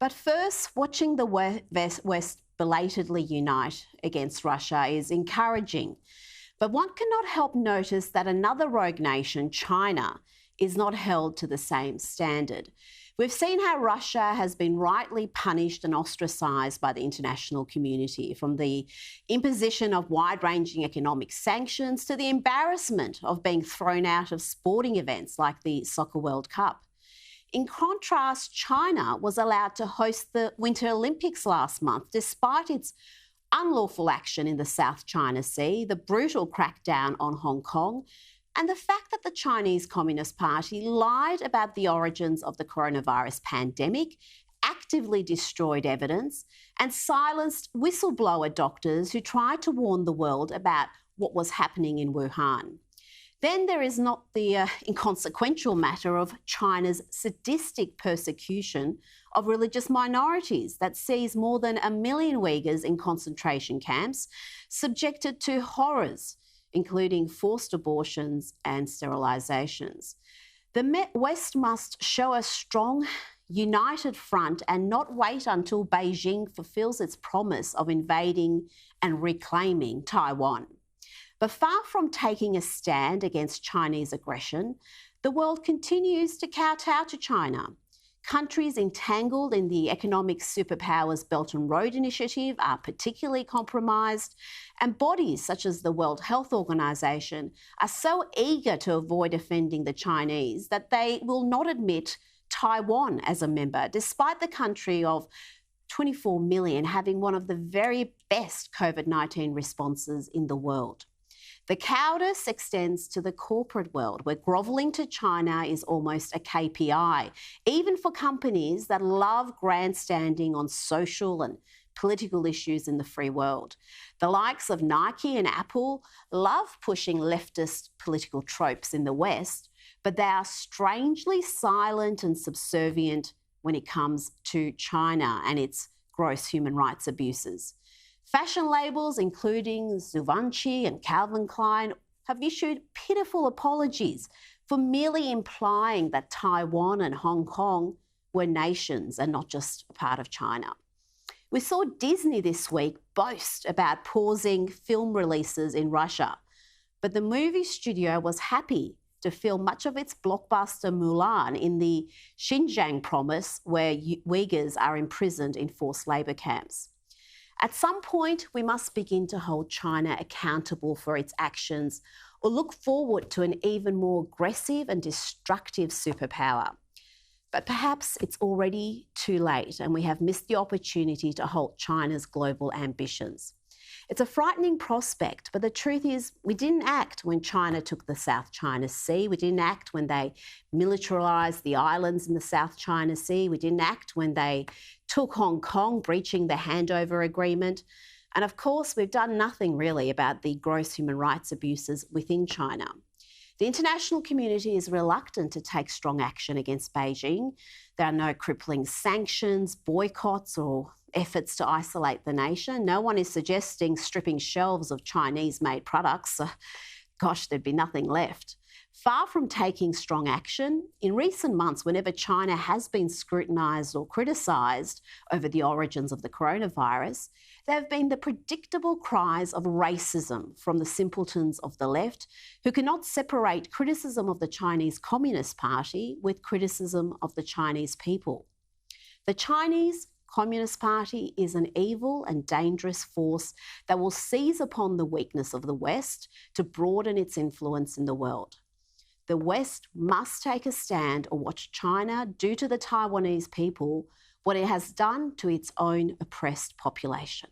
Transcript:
But first, watching the West belatedly unite against Russia is encouraging. But one cannot help notice that another rogue nation, China, is not held to the same standard. We've seen how Russia has been rightly punished and ostracised by the international community, from the imposition of wide-ranging economic sanctions to the embarrassment of being thrown out of sporting events like the Soccer World Cup. In contrast, China was allowed to host the Winter Olympics last month, despite its unlawful action in the South China Sea, the brutal crackdown on Hong Kong, and the fact that the Chinese Communist Party lied about the origins of the coronavirus pandemic, actively destroyed evidence, and silenced whistleblower doctors who tried to warn the world about what was happening in Wuhan. Then there is not the inconsequential matter of China's sadistic persecution of religious minorities that sees more than 1 million Uyghurs in concentration camps subjected to horrors, including forced abortions and sterilisations. The West must show a strong, united front and not wait until Beijing fulfills its promise of invading and reclaiming Taiwan. But far from taking a stand against Chinese aggression, the world continues to kowtow to China. Countries entangled in the economic superpowers Belt and Road Initiative are particularly compromised, and bodies such as the World Health Organization are so eager to avoid offending the Chinese that they will not admit Taiwan as a member, despite the country of 24 million having one of the very best COVID-19 responses in the world. The cowardice extends to the corporate world, where grovelling to China is almost a KPI, even for companies that love grandstanding on social and political issues in the free world. The likes of Nike and Apple love pushing leftist political tropes in the West, but they are strangely silent and subservient when it comes to China and its gross human rights abuses. Fashion labels, including Givenchy and Calvin Klein, have issued pitiful apologies for merely implying that Taiwan and Hong Kong were nations and not just a part of China. We saw Disney this week boast about pausing film releases in Russia, but the movie studio was happy to film much of its blockbuster Mulan in the Xinjiang province, where Uyghurs are imprisoned in forced labour camps. At some point, we must begin to hold China accountable for its actions or look forward to an even more aggressive and destructive superpower. But perhaps it's already too late and we have missed the opportunity to halt China's global ambitions. It's a frightening prospect, but the truth is we didn't act when China took the South China Sea. We didn't act when they militarised the islands in the South China Sea. We didn't act when they took Hong Kong, breaching the handover agreement. And of course, we've done nothing really about the gross human rights abuses within China. The international community is reluctant to take strong action against Beijing. There are no crippling sanctions, boycotts, or efforts to isolate the nation. No one is suggesting stripping shelves of Chinese-made products. Gosh, there'd be nothing left. Far from taking strong action, in recent months, whenever China has been scrutinised or criticised over the origins of the coronavirus, there have been the predictable cries of racism from the simpletons of the left, who cannot separate criticism of the Chinese Communist Party with criticism of the Chinese people. The Chinese Communist Party is an evil and dangerous force that will seize upon the weakness of the West to broaden its influence in the world. The West must take a stand or watch China do to the Taiwanese people what it has done to its own oppressed population.